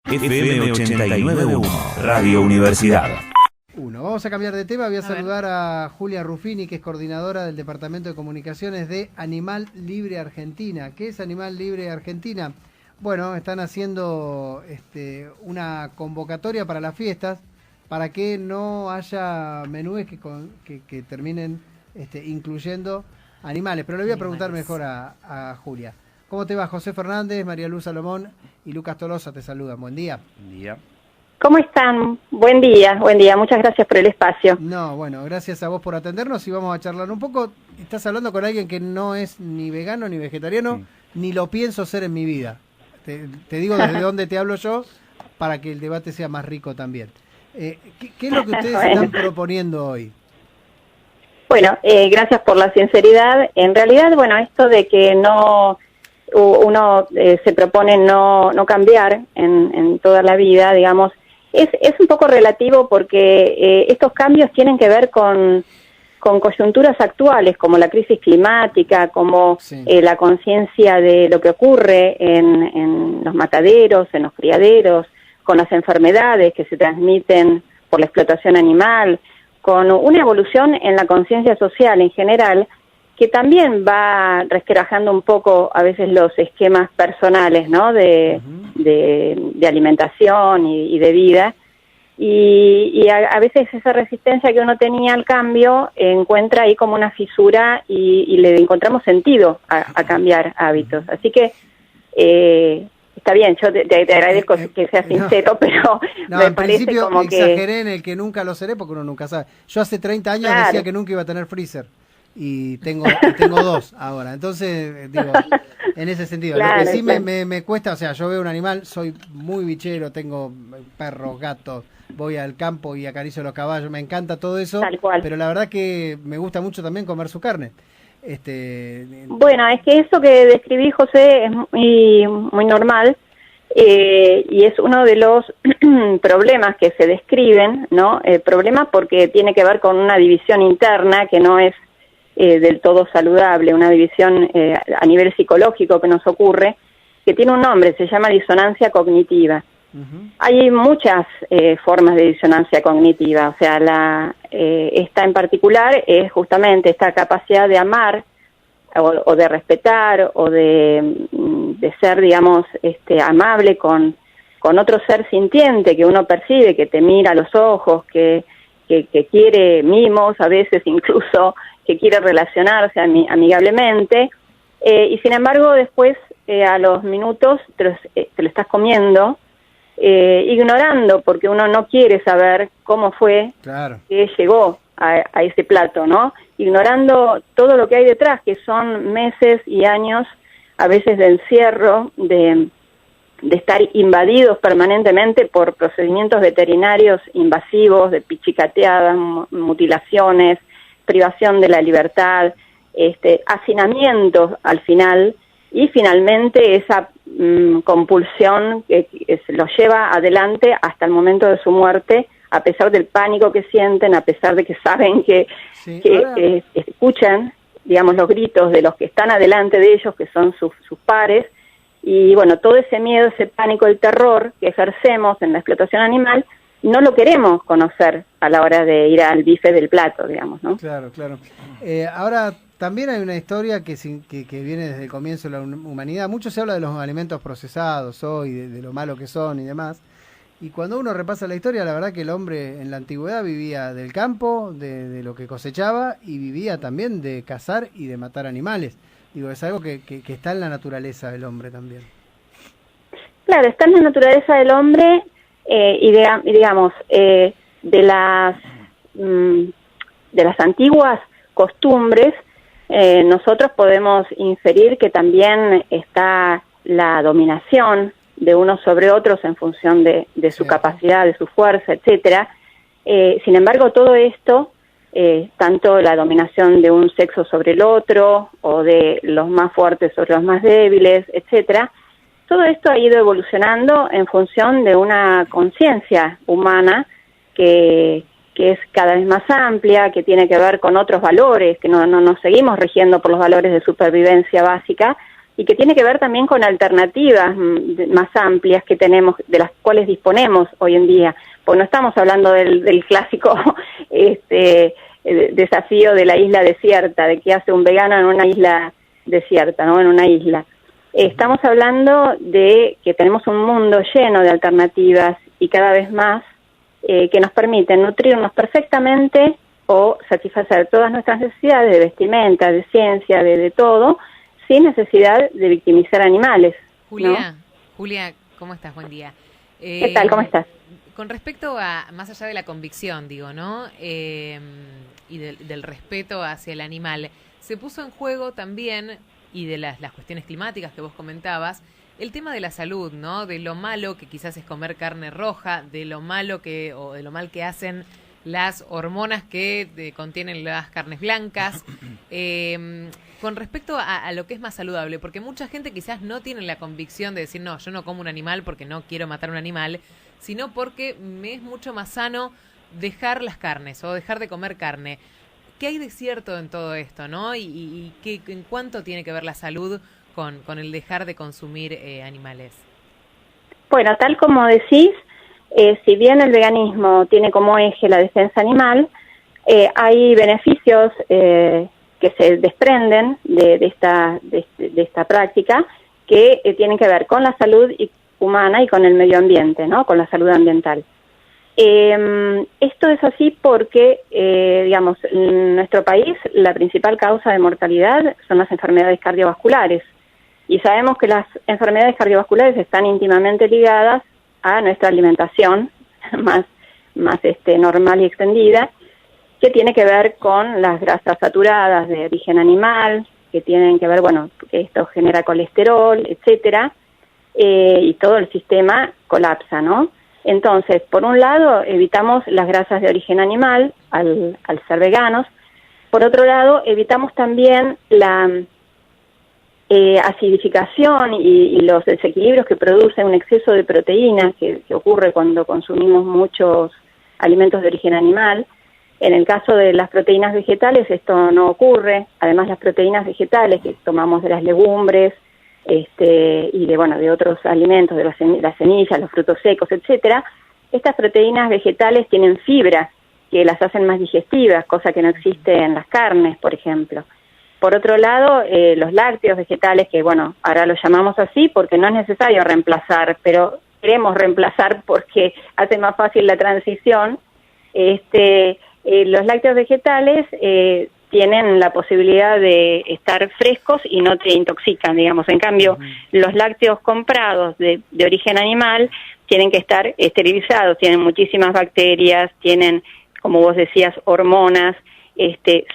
FM 89.1, Radio Universidad. Vamos a cambiar de tema, voy a saludar a Julia Ruffini, que es coordinadora del Departamento de Comunicaciones de Animal Libre Argentina. ¿Qué es Animal Libre Argentina? Bueno, están haciendo una convocatoria para las fiestas para que no haya menúes que terminen incluyendo animales. Pero le voy a preguntar mejor a Julia. ¿Cómo te va? José Fernández, María Luz Salomón y Lucas Tolosa te saludan. Buen día. Buen día. ¿Cómo están? Buen día. Muchas gracias por el espacio. No, bueno, gracias a vos por atendernos y vamos a charlar un poco. Estás hablando con alguien que no es ni vegano ni vegetariano, ni lo pienso ser en mi vida. Te digo desde dónde te hablo yo para que el debate sea más rico también. ¿Qué es lo que ustedes están proponiendo hoy? Bueno, gracias por la sinceridad. En realidad, esto de que uno se propone no cambiar en toda la vida, digamos, es un poco relativo porque estos cambios tienen que ver con coyunturas actuales, como la crisis climática, como la conciencia de lo que ocurre en los mataderos, en los criaderos, con las enfermedades que se transmiten por la explotación animal, con una evolución en la conciencia social en general, que también va resquebrajando un poco a veces los esquemas personales, ¿no? de alimentación y de vida. Y a veces esa resistencia que uno tenía al cambio encuentra ahí como una fisura y le encontramos sentido a cambiar hábitos. Así que está bien, yo te agradezco que seas sincero, pero me parece como que... exageré en el que nunca lo seré porque uno nunca sabe. Yo hace 30 años decía que nunca iba a tener freezer. Y tengo 2 ahora, entonces digo, en ese sentido, claro, lo que sí me cuesta, o sea, yo veo un animal, soy muy bichero, tengo perros, gatos, voy al campo y acaricio los caballos, me encanta todo eso, pero la verdad que me gusta mucho también comer su carne. Bueno, es que eso que describí, José, es muy normal, y es uno de los problemas que se describen, ¿no? Problema porque tiene que ver con una división interna que no es del todo saludable, una división a nivel psicológico que nos ocurre, que tiene un nombre, se llama disonancia cognitiva. Hay muchas formas de disonancia cognitiva, o sea, esta en particular es justamente esta capacidad de amar o de respetar o de ser, digamos, amable con otro ser sintiente que uno percibe, que te mira a los ojos, que quiere mimos, a veces incluso que quiere relacionarse amigablemente, y sin embargo después a los minutos te lo estás comiendo, ignorando, porque uno no quiere saber cómo fue que llegó a ese plato, ¿no? Ignorando todo lo que hay detrás, que son meses y años, a veces de encierro, de estar invadidos permanentemente por procedimientos veterinarios invasivos, de pichicateadas, mutilaciones, privación de la libertad, hacinamientos al final, y finalmente esa compulsión que se los lleva adelante hasta el momento de su muerte, a pesar del pánico que sienten, a pesar de que saben que escuchan, digamos, los gritos de los que están adelante de ellos, que son sus pares, y bueno, todo ese miedo, ese pánico, el terror que ejercemos en la explotación animal, no lo queremos conocer a la hora de ir al bife del plato, digamos, ¿no? Claro. Ahora, también hay una historia que viene desde el comienzo de la humanidad. Mucho se habla de los alimentos procesados hoy, de lo malo que son y demás. Y cuando uno repasa la historia, la verdad que el hombre en la antigüedad vivía del campo, de lo que cosechaba, y vivía también de cazar y de matar animales. Digo, es algo que está en la naturaleza del hombre también. Claro, está en la naturaleza del hombre, digamos, de las antiguas costumbres, nosotros podemos inferir que también está la dominación de unos sobre otros en función de su capacidad, de su fuerza, etcétera. Sin embargo, todo esto, tanto la dominación de un sexo sobre el otro, o de los más fuertes sobre los más débiles, etcétera, todo esto ha ido evolucionando en función de una conciencia humana que es cada vez más amplia, que tiene que ver con otros valores, que no nos seguimos rigiendo por los valores de supervivencia básica, y que tiene que ver también con alternativas más amplias que tenemos, de las cuales disponemos hoy en día. Pues no estamos hablando del clásico desafío de la isla desierta, de qué hace un vegano en una isla desierta, ¿no? En una isla. Estamos hablando de que tenemos un mundo lleno de alternativas y cada vez más que nos permiten nutrirnos perfectamente o satisfacer todas nuestras necesidades de vestimenta, de ciencia, de todo, sin necesidad de victimizar animales. Julia, ¿no? Julia, ¿cómo estás? Buen día. ¿Qué tal? ¿Cómo estás? Con respecto a, más allá de la convicción, digo, ¿no? Y del respeto hacia el animal, se puso en juego también, y de las cuestiones climáticas que vos comentabas, el tema de la salud, ¿no? De lo malo que quizás es comer carne roja, de lo malo o de lo mal que hacen las hormonas que contienen las carnes blancas, con respecto a lo que es más saludable, porque mucha gente quizás no tiene la convicción de decir, no, yo no como un animal porque no quiero matar un animal, sino porque me es mucho más sano dejar las carnes o dejar de comer carne. ¿Qué hay de cierto en todo esto, no? Y en cuánto tiene que ver la salud con el dejar de consumir animales. Bueno, tal como decís, si bien el veganismo tiene como eje la defensa animal, hay beneficios que se desprenden de esta práctica que tienen que ver con la salud humana y con el medio ambiente, ¿no? Con la salud ambiental. Esto es así porque, digamos, en nuestro país la principal causa de mortalidad son las enfermedades cardiovasculares. Y sabemos que las enfermedades cardiovasculares están íntimamente ligadas a nuestra alimentación más normal y extendida, que tiene que ver con las grasas saturadas de origen animal, que tienen que ver, bueno, que esto genera colesterol, etcétera, y todo el sistema colapsa, ¿no? Entonces, por un lado, evitamos las grasas de origen animal al ser veganos. Por otro lado, evitamos también la acidificación y los desequilibrios que produce un exceso de proteínas que ocurre cuando consumimos muchos alimentos de origen animal. En el caso de las proteínas vegetales esto no ocurre. Además, las proteínas vegetales que tomamos de las legumbres y de otros alimentos, de las semillas, los frutos secos, etcétera, estas proteínas vegetales tienen fibra que las hacen más digestivas, cosa que no existe en las carnes, por ejemplo. Por otro lado, los lácteos vegetales, que bueno, ahora los llamamos así porque no es necesario reemplazar, pero queremos reemplazar porque hace más fácil la transición. Los lácteos vegetales tienen la posibilidad de estar frescos y no te intoxican, digamos. En cambio, los lácteos comprados de origen animal tienen que estar esterilizados, tienen muchísimas bacterias, tienen, como vos decías, hormonas.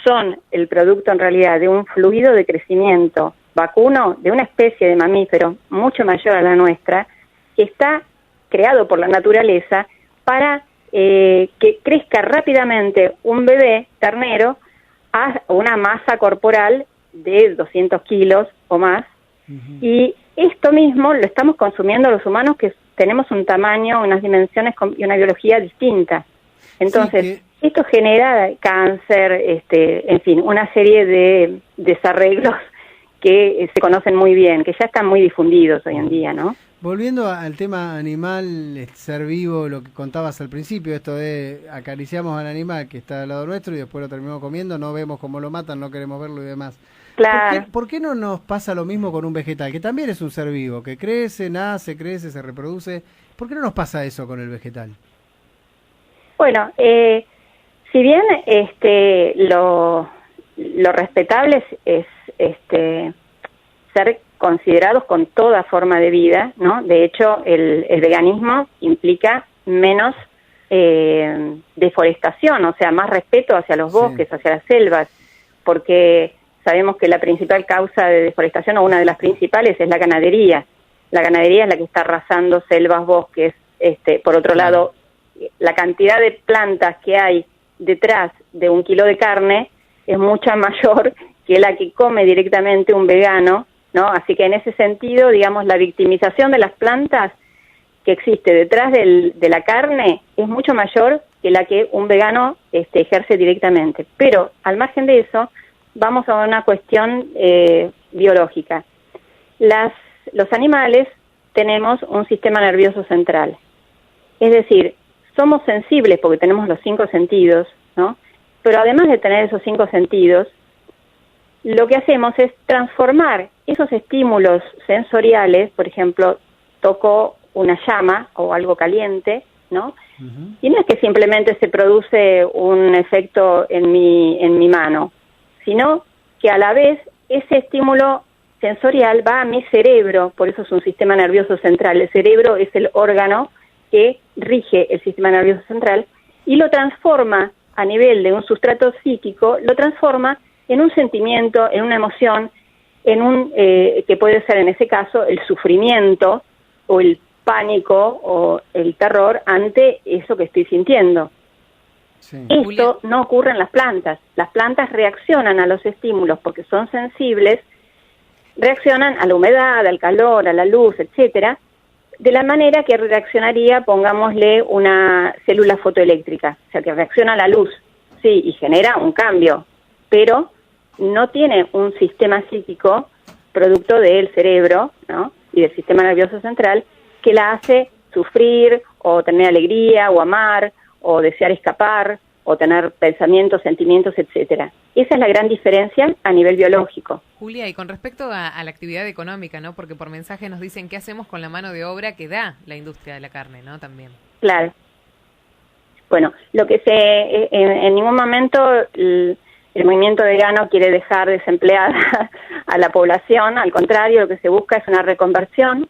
Son el producto en realidad de un fluido de crecimiento vacuno de una especie de mamífero mucho mayor a la nuestra, que está creado por la naturaleza para que crezca rápidamente un bebé ternero a una masa corporal de 200 kilos o más. Y esto mismo lo estamos consumiendo los humanos, que tenemos un tamaño, unas dimensiones y una biología distinta. Entonces, esto genera cáncer, en fin, una serie de desarreglos que se conocen muy bien, que ya están muy difundidos hoy en día, ¿no? Volviendo al tema animal, ser vivo, lo que contabas al principio, esto de acariciamos al animal que está al lado nuestro y después lo terminamos comiendo, no vemos cómo lo matan, no queremos verlo y demás. Claro. ¿Por qué no nos pasa lo mismo con un vegetal, que también es un ser vivo, que crece, nace, se reproduce? ¿Por qué no nos pasa eso con el vegetal? Bueno, si bien lo respetable es ser considerados con toda forma de vida, ¿no? De hecho, el veganismo implica menos deforestación, o sea, más respeto hacia los bosques, hacia las selvas, porque sabemos que la principal causa de deforestación, o una de las principales, es la ganadería. La ganadería es la que está arrasando selvas, bosques. Por otro lado, la cantidad de plantas que hay detrás de 1 kilo de carne es mucha mayor que la que come directamente un vegano, ¿no? Así que en ese sentido, digamos, la victimización de las plantas que existe detrás de la carne es mucho mayor que la que un vegano ejerce directamente. Pero al margen de eso, vamos a una cuestión biológica. los animales tenemos un sistema nervioso central. Es decir, somos sensibles porque tenemos los 5 sentidos, ¿no? Pero además de tener esos 5 sentidos, lo que hacemos es transformar esos estímulos sensoriales, por ejemplo, toco una llama o algo caliente, ¿no? Uh-huh. Y no es que simplemente se produce un efecto en mi mano, sino que a la vez ese estímulo sensorial va a mi cerebro, por eso es un sistema nervioso central. El cerebro es el órgano que rige el sistema nervioso central y lo transforma a nivel de un sustrato psíquico, lo transforma en un sentimiento, en una emoción, en un que puede ser en ese caso el sufrimiento o el pánico o el terror ante eso que estoy sintiendo. Sí. Esto no ocurre en las plantas. Las plantas reaccionan a los estímulos porque son sensibles, reaccionan a la humedad, al calor, a la luz, etcétera, de la manera que reaccionaría, pongámosle, una célula fotoeléctrica, o sea, que reacciona a la luz, sí, y genera un cambio, pero no tiene un sistema psíquico producto del cerebro, ¿no?, y del sistema nervioso central, que la hace sufrir, o tener alegría, o amar, o desear escapar, o tener pensamientos, sentimientos, etcétera. Esa es la gran diferencia a nivel biológico. Julia, y con respecto a la actividad económica, ¿no? Porque por mensaje nos dicen qué hacemos con la mano de obra que da la industria de la carne, ¿no? También. Claro. Bueno, lo que en ningún momento el movimiento vegano quiere dejar desempleada a la población, al contrario, lo que se busca es una reconversión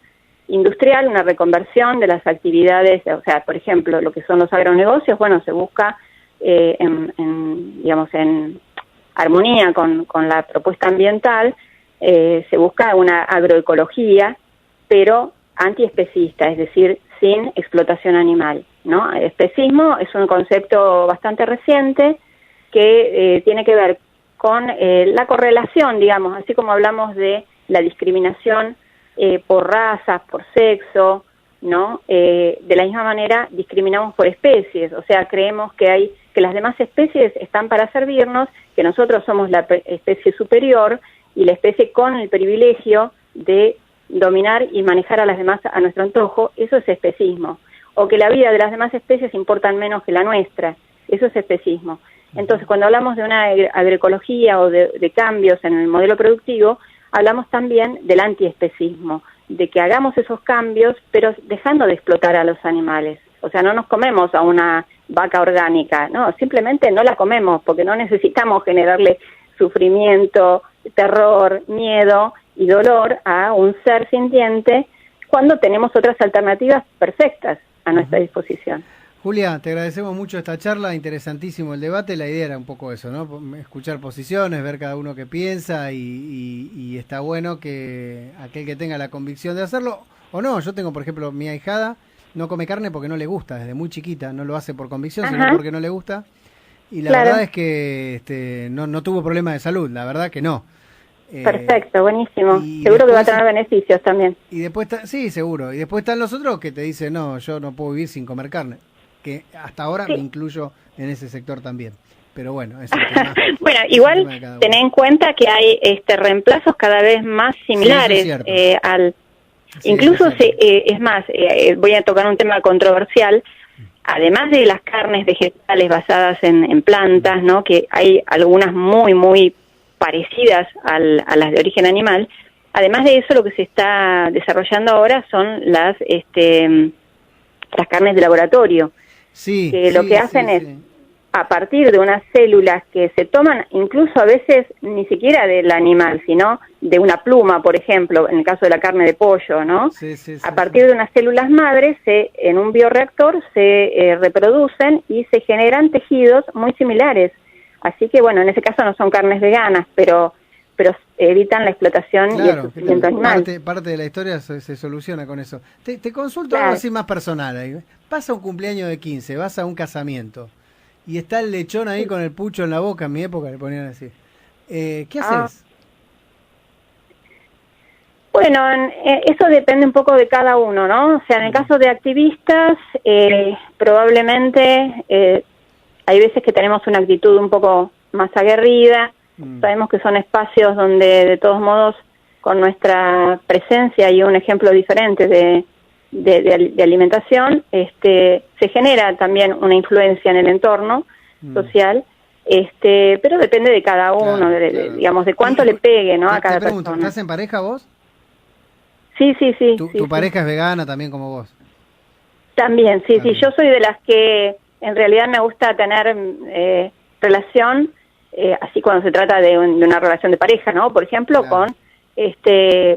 industrial, una reconversión de las actividades, o sea, por ejemplo, lo que son los agronegocios, bueno, se busca digamos, en armonía con la propuesta ambiental, se busca una agroecología, pero antiespecista, es decir, sin explotación animal, ¿no? El especismo es un concepto bastante reciente que tiene que ver con la correlación, digamos, así como hablamos de la discriminación por razas, por sexo, ¿no? De la misma manera discriminamos por especies, o sea, creemos que las demás especies están para servirnos, que nosotros somos la especie superior y la especie con el privilegio de dominar y manejar a las demás a nuestro antojo. Eso es especismo. O que la vida de las demás especies importan menos que la nuestra. Eso es especismo. Entonces, cuando hablamos de una agroecología o de cambios en el modelo productivo, hablamos también del antiespecismo, de que hagamos esos cambios, pero dejando de explotar a los animales. O sea, no nos comemos a una vaca orgánica, no, simplemente no la comemos porque no necesitamos generarle sufrimiento, terror, miedo y dolor a un ser sintiente cuando tenemos otras alternativas perfectas a nuestra disposición. Julia, te agradecemos mucho esta charla, interesantísimo el debate. La idea era un poco eso, ¿no? Escuchar posiciones, ver cada uno qué piensa y está bueno que aquel que tenga la convicción de hacerlo, o no. Yo tengo, por ejemplo, mi ahijada no come carne porque no le gusta, desde muy chiquita, no lo hace por convicción, sino porque no le gusta. Y la verdad es que no tuvo problema de salud, la verdad que no. Perfecto, buenísimo. Seguro que va a tener beneficios también. Y después sí, seguro. Y después están los otros que te dicen, no, yo no puedo vivir sin comer carne. Que hasta ahora me incluyo en ese sector también. Pero bueno, es el tema. Bueno, igual ten en cuenta que hay reemplazos cada vez más similares al... Sí, incluso es más, voy a tocar un tema controversial. Además de las carnes vegetales basadas en plantas, ¿no? Que hay algunas muy, muy parecidas a las de origen animal. Además de eso, lo que se está desarrollando ahora son las carnes de laboratorio. Sí, que lo que hacen es, a partir de unas células que se toman, incluso a veces ni siquiera del animal, sino de una pluma, por ejemplo, en el caso de la carne de pollo, ¿no? A partir de unas células madres, en un bioreactor se reproducen y se generan tejidos muy similares. Así que, bueno, en ese caso no son carnes veganas, pero evitan la explotación y el sufrimiento animal. Parte de la historia se soluciona con eso. Te consulto algo así más personal. Pasa un cumpleaños de 15, vas a un casamiento y está el lechón ahí con el pucho en la boca, en mi época le ponían así. ¿Qué haces? Bueno, eso depende un poco de cada uno, ¿no? O sea, en el caso de activistas, probablemente hay veces que tenemos una actitud un poco más aguerrida. Sabemos que son espacios donde de todos modos nuestra presencia y un ejemplo diferente de alimentación, se genera también una influencia en el entorno social, pero depende de cada uno, claro. Digamos, de cuánto le pegue, ¿no? A cada persona. ¿Estás en pareja vos? Sí. ¿Tu pareja es vegana también como vos? También, sí. Yo soy de las que en realidad me gusta tener relación, así cuando se trata de una relación de pareja, ¿no? Por ejemplo, con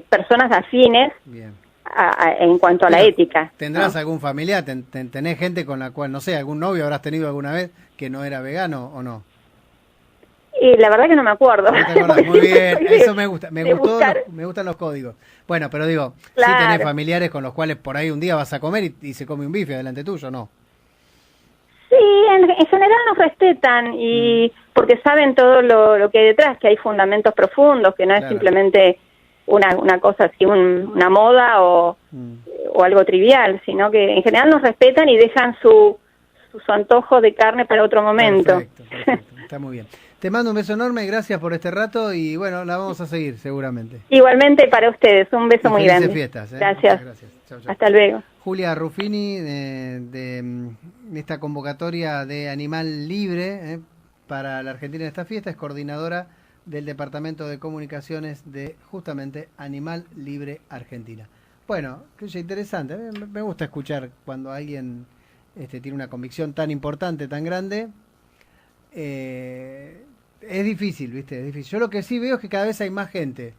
personas afines. Bien. En cuanto a la ética. ¿Tendrás ¿no? algún familiar? ¿Tenés gente con la cual, no sé, algún novio habrás tenido alguna vez que no era vegano o no? La verdad que no me acuerdo. ¿No te acordás? Muy bien, eso me gusta. Me gustan los códigos. Bueno, pero digo, claro. Sí tenés familiares con los cuales por ahí un día vas a comer y se come un bife delante tuyo, ¿no? Sí, en general nos respetan y porque saben todo lo que hay detrás, que hay fundamentos profundos, que no es simplemente una cosa así, una moda o algo trivial, sino que en general nos respetan y dejan su antojo de carne para otro momento. Perfecto. Está muy bien. Te mando un beso enorme, gracias por este rato y bueno, la vamos a seguir seguramente. Igualmente para ustedes, un beso muy grande. Fiestas, Gracias. Chau. Hasta luego. Julia Ruffini de esta convocatoria de Animal Libre para la Argentina en esta fiesta, es coordinadora del Departamento de Comunicaciones de justamente Animal Libre Argentina. Bueno, que interesante, me gusta escuchar cuando alguien tiene una convicción tan importante, tan grande. Es difícil, ¿viste? Es difícil. Yo lo que sí veo es que cada vez hay más gente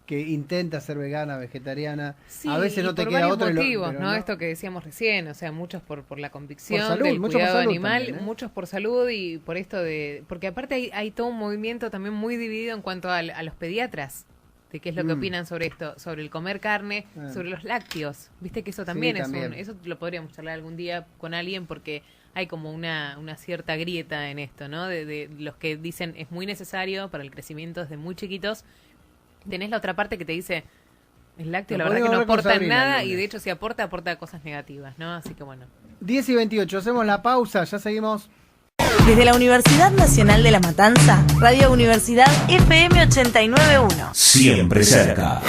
que intenta ser vegana, vegetariana. Sí, a veces no te queda otro. Por varios motivos, ¿no? Esto que decíamos recién, o sea, muchos por la convicción del cuidado animal, también, muchos por salud y por esto porque aparte hay todo un movimiento también muy dividido en cuanto a los pediatras, de qué es lo que opinan sobre esto, sobre el comer carne, sobre los lácteos. Viste que eso también eso lo podríamos charlar algún día con alguien porque hay como una cierta grieta en esto, ¿no? De los que dicen es muy necesario para el crecimiento desde muy chiquitos. Tenés la otra parte que te dice el lácteo, la verdad que no aporta nada y de hecho si aporta cosas negativas, ¿no? Así que bueno. 10:28, hacemos la pausa, ya seguimos. Desde la Universidad Nacional de La Matanza, Radio Universidad FM 89.1. Siempre cerca.